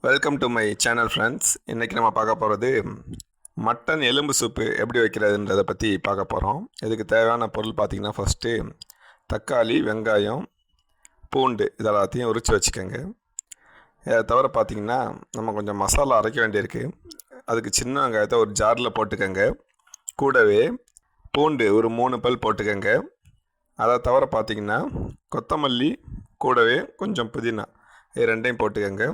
Welcome to my channel friends. இன்றைக்கி நம்ம பார்க்க போகிறது மட்டன் எலும்பு சூப்பு எப்படி வைக்கிறதுன்றதை பற்றி பார்க்க போகிறோம். இதுக்கு தேவையான பொருள் பார்த்திங்கன்னா ஃபஸ்ட்டு தக்காளி, வெங்காயம், பூண்டு இதெல்லாத்தையும் உரித்து வச்சுக்கோங்க. இதை தவிர பார்த்திங்கன்னா நம்ம கொஞ்சம் மசாலா அரைக்க வேண்டியிருக்கு. அதுக்கு சின்ன வெங்காயத்தை ஒரு ஜாரில் போட்டுக்கோங்க. கூடவே பூண்டு ஒரு 3 பல் போட்டுக்கோங்க. அதை தவிர பார்த்திங்கன்னா கொத்தமல்லி, கூடவே கொஞ்சம் புதினா, இது ரெண்டையும் போட்டுக்கோங்க.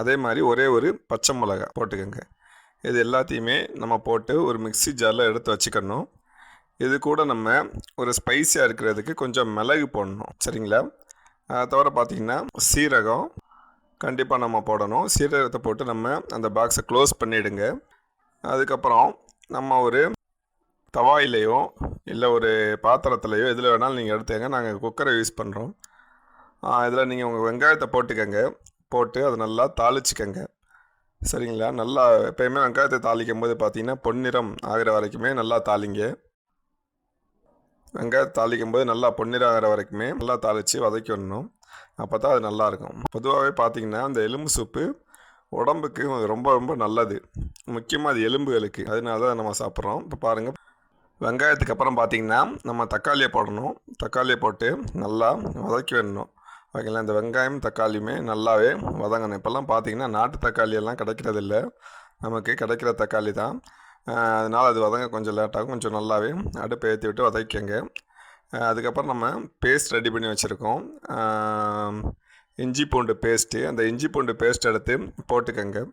அதே மாதிரி ஒரே ஒரு பச்சை மிளகா போட்டுக்கோங்க. இது எல்லாத்தையுமே நம்ம போட்டு ஒரு மிக்ஸி ஜாரில் எடுத்து வச்சுக்கணும். இது கூட நம்ம ஒரு ஸ்பைஸியாக இருக்கிறதுக்கு கொஞ்சம் மிளகு போடணும், சரிங்களா? அதை தவிர பார்த்திங்கன்னா சீரகம் கண்டிப்பாக நம்ம போடணும். சீரகத்தை போட்டு நம்ம அந்த பாக்ஸை க்ளோஸ் பண்ணிவிடுங்க. அதுக்கப்புறம் நம்ம ஒரு தவாயிலையோ இல்லை ஒரு பாத்திரத்துலையோ எதில் வேணாலும் நீங்கள் எடுத்துக்கங்க. நாங்கள் குக்கரை யூஸ் பண்ணுறோம். இதில் நீங்கள் உங்கள் வெங்காயத்தை போட்டுக்கங்க. போட்டு அதை நல்லா தாளிச்சிக்கங்க, சரிங்களா? நல்லா எப்போயுமே வெங்காயத்தை தாளிக்கும் போது பார்த்தீங்கன்னா பொன்னிறம் ஆகிற வரைக்குமே நல்லா தாளிங்க. வெங்காயத்தை தாளிக்கும் போது நல்லா பொன்னிறம் ஆகிற வரைக்குமே நல்லா தாளித்து வதக்கி விடணும். அப்போ தான் அது நல்லாயிருக்கும். பொதுவாகவே பார்த்திங்கன்னா அந்த எலும்பு சூப்பு உடம்புக்கு ரொம்ப ரொம்ப நல்லது, முக்கியமாக அது எலும்புகளுக்கு. அதனால தான் நம்ம சாப்பிட்றோம். இப்போ பாருங்கள், வெங்காயத்துக்கு அப்புறம் பார்த்திங்கன்னா நம்ம தக்காளியை போடணும். தக்காளியை போட்டு நல்லா வதக்கி விடணும், ஓகேங்களா? இந்த வெங்காயம் தக்காளியுமே நல்லாவே வதங்கணும். இப்போல்லாம் பார்த்திங்கன்னா நாட்டு தக்காளி எல்லாம் கிடைக்கிறதில்ல, நமக்கு கிடைக்கிற தக்காளி தான். அதனால் அது வதங்க கொஞ்சம் லேட்டாகும். கொஞ்சம் நல்லாவே அடுப்பை ஏற்றி விட்டு வதக்கிங்க. அதுக்கப்புறம் நம்ம பேஸ்ட் ரெடி பண்ணி வச்சுருக்கோம், இஞ்சி பூண்டு பேஸ்ட்டு. அந்த இஞ்சி பூண்டு பேஸ்ட் எடுத்து போட்டுக்கோங்க,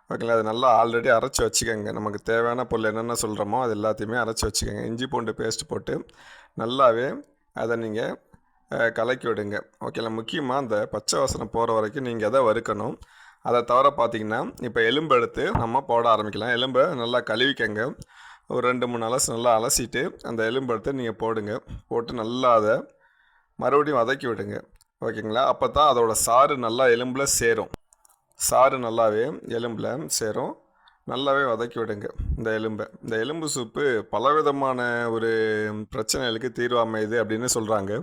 ஓகேங்களா? அது நல்லா ஆல்ரெடி அரைச்சி வச்சுக்கோங்க. நமக்கு தேவையான பொருள் என்னென்ன சொல்கிறோமோ அது எல்லாத்தையுமே அரைச்சி வச்சுக்கோங்க. இஞ்சி பூண்டு பேஸ்ட் போட்டு நல்லாவே அதை நீங்கள் கலக்கி விடுங்க, ஓகேங்களா? முக்கியமாக அந்த பச்சை வாசனை போகிற வரைக்கும் நீங்கள் அதை வறுக்கணும். அதை தவிர பார்த்திங்கன்னா இப்போ எலும்பு எடுத்து நம்ம போட ஆரம்பிக்கலாம். எலும்பை நல்லா கழுவிக்கங்க. ஒரு 2-3 அலசு நல்லா அலசிட்டு அந்த எலும்பு எடுத்து நீங்கள் போடுங்க. போட்டு நல்லா அதை மறுபடியும் வதக்கி விடுங்க, ஓகேங்களா? அப்போ தான் அதோடய சாறு நல்லா எலும்பில் சேரும். சாறு நல்லாவே எலும்பில் சேரும். நல்லாவே வதக்கி விடுங்க இந்த எலும்பு சூப்பு பலவிதமான ஒரு பிரச்சனைகளுக்கு தீர்வு அமையுது அப்படின்னு சொல்கிறாங்க.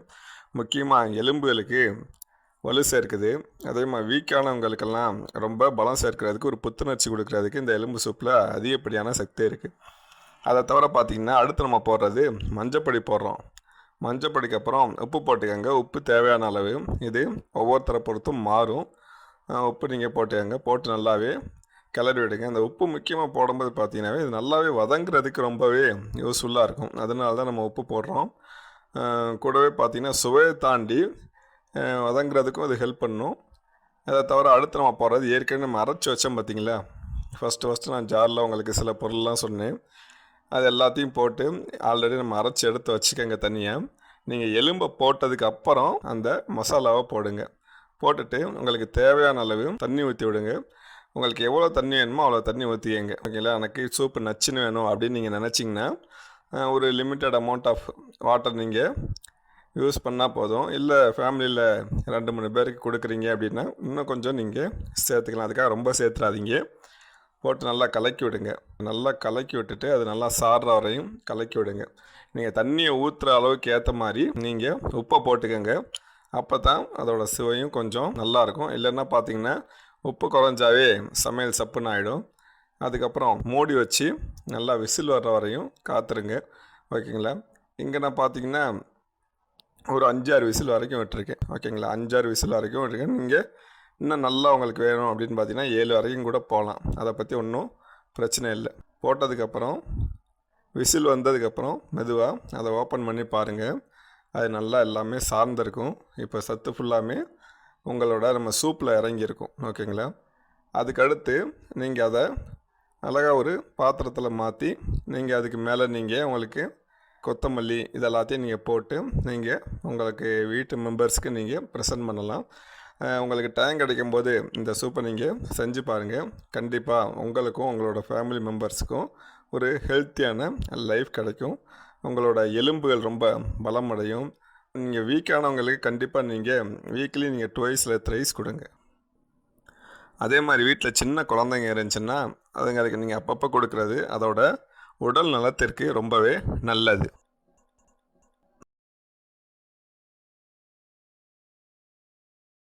முக்கியமாக எலும்புகளுக்கு வலு சேர்க்குது. அதே மாதிரி வீக்கானவங்களுக்கெல்லாம் ரொம்ப பலம் சேர்க்கிறதுக்கு, ஒரு புத்துணர்ச்சி கொடுக்கறதுக்கு இந்த எலும்பு சூப்பில் அதிகப்படியான சக்தி இருக்குது. அதை தவிர பார்த்திங்கன்னா அடுத்து நம்ம போடுறது மஞ்சப்பொடி போடுறோம். மஞ்சப்பொடிக்கு அப்புறம் உப்பு போட்டுக்கோங்க. உப்பு தேவையான அளவு, இது ஒவ்வொருத்தரை பொறுத்தும் மாறும். உப்பு நீங்கள் போட்டுக்கோங்க. போட்டு நல்லாவே கிளறி விடுங்க. அந்த உப்பு முக்கியமாக போடும்போது பார்த்தீங்கன்னாவே இது நல்லாவே வதங்குறதுக்கு ரொம்பவே யூஸ்ஃபுல்லாக இருக்கும். அதனால தான் நம்ம உப்பு போடுறோம். கூடவே பார்த்திங்கன்னா சுவையை தாண்டி வதங்குறதுக்கும் அது ஹெல்ப் பண்ணும். அதை தவிர அடுத்து நம்ம போடுறது ஏற்கனவே நம்ம அரைச்சி வச்சோம் பார்த்திங்களா. ஃபஸ்ட்டு நான் ஜாரில் உங்களுக்கு சில பொருள்லாம் சொன்னேன். அது எல்லாத்தையும் போட்டு ஆல்ரெடி நம்ம அரைச்சி எடுத்து வச்சுக்கோங்க தனியாக. நீங்கள் எலும்பை போட்டதுக்கு அப்புறம் அந்த மசாலாவை போடுங்க. போட்டுட்டு உங்களுக்கு தேவையான அளவு தண்ணி ஊற்றி விடுங்க. உங்களுக்கு எவ்வளோ தண்ணி வேணுமோ அவ்வளோ தண்ணி ஊற்றிக்கங்க, ஓகேங்களா? எனக்கு சூப்பு நச்சுன்னு வேணும் அப்படின்னு நீங்கள் நினச்சிங்கன்னா ஒரு லிமிட்டட் அமௌண்ட் ஆஃப் வாட்டர் நீங்கள் யூஸ் பண்ணால் போதும். இல்லை ஃபேமிலியில் 2-3 பேருக்கு கொடுக்குறீங்க அப்படின்னா இன்னும் கொஞ்சம் நீங்கள் சேர்த்துக்கலாம். அதுக்காக ரொம்ப சேர்த்துறாதீங்க. போட்டு நல்லா கலக்கி விடுங்க. நல்லா கலக்கி விட்டுட்டு அது நல்லா சாறுற வரையும் கலக்கி விடுங்க. நீங்கள் தண்ணியை ஊற்றுற அளவுக்கு ஏற்ற மாதிரி நீங்கள் உப்பை போட்டுக்கோங்க. அப்போ தான் அதோட சுவையும் கொஞ்சம் நல்லாயிருக்கும். இல்லைன்னா பார்த்திங்கன்னா உப்பு குறைஞ்சாவே சமையல் சப்புன்னு ஆகிடும். அதுக்கப்புறம் மூடி வச்சு நல்லா விசில் வர்ற வரையும் காத்துருங்க, ஓகேங்களா? இங்கே நான் பார்த்திங்கன்னா ஒரு 5-6 விசில் வரைக்கும் விட்டுருக்கேன், ஓகேங்களா? 5-6 விசில் வரைக்கும் விட்டுருக்கேன். நீங்கள் இன்னும் நல்லா உங்களுக்கு வேணும் அப்படின்னு பார்த்தீங்கன்னா 7 வரைக்கும் கூட போகலாம். அதை பற்றி ஒன்றும் பிரச்சனை இல்லை. போட்டதுக்கப்புறம் விசில் வந்ததுக்கப்புறம் மெதுவாக அதை ஓப்பன் பண்ணி பாருங்கள். அது நல்லா எல்லாமே சார்ந்திருக்கும். இப்போ சத்து ஃபுல்லாமே உங்களோட நம்ம சூப்பில் இறங்கியிருக்கும், ஓகேங்களா? அதுக்கடுத்து நீங்கள் அதை அழகாக ஒரு பாத்திரத்தில் மாற்றி நீங்கள் அதுக்கு மேலே நீங்கள் உங்களுக்கு கொத்தமல்லி இதெல்லாத்தையும் நீங்கள் போட்டு நீங்கள் உங்களுக்கு வீட்டு மெம்பர்ஸ்க்கு நீங்கள் ப்ரெசென்ட் பண்ணலாம். உங்களுக்கு டைம் கிடைக்கும்போது இந்த சூப்பை நீங்கள் செஞ்சு பாருங்கள். கண்டிப்பாக உங்களுக்கும் உங்களோட ஃபேமிலி மெம்பர்ஸுக்கும் ஒரு ஹெல்த்தியான லைஃப் கிடைக்கும். உங்களோட எலும்புகள் ரொம்ப பலமடையும். நீங்கள் வீக்கானவங்களுக்கு கண்டிப்பாக நீங்கள் வீக்லி நீங்கள் 2 இல்லை 3 கொடுங்க. அதே மாதிரி வீட்டில் சின்ன குழந்தைங்க இருந்துச்சுன்னா அதுங்களுக்கு நீங்கள் அப்பப்போ கொடுக்குறது அதோட உடல் நலத்திற்கு ரொம்பவே நல்லது.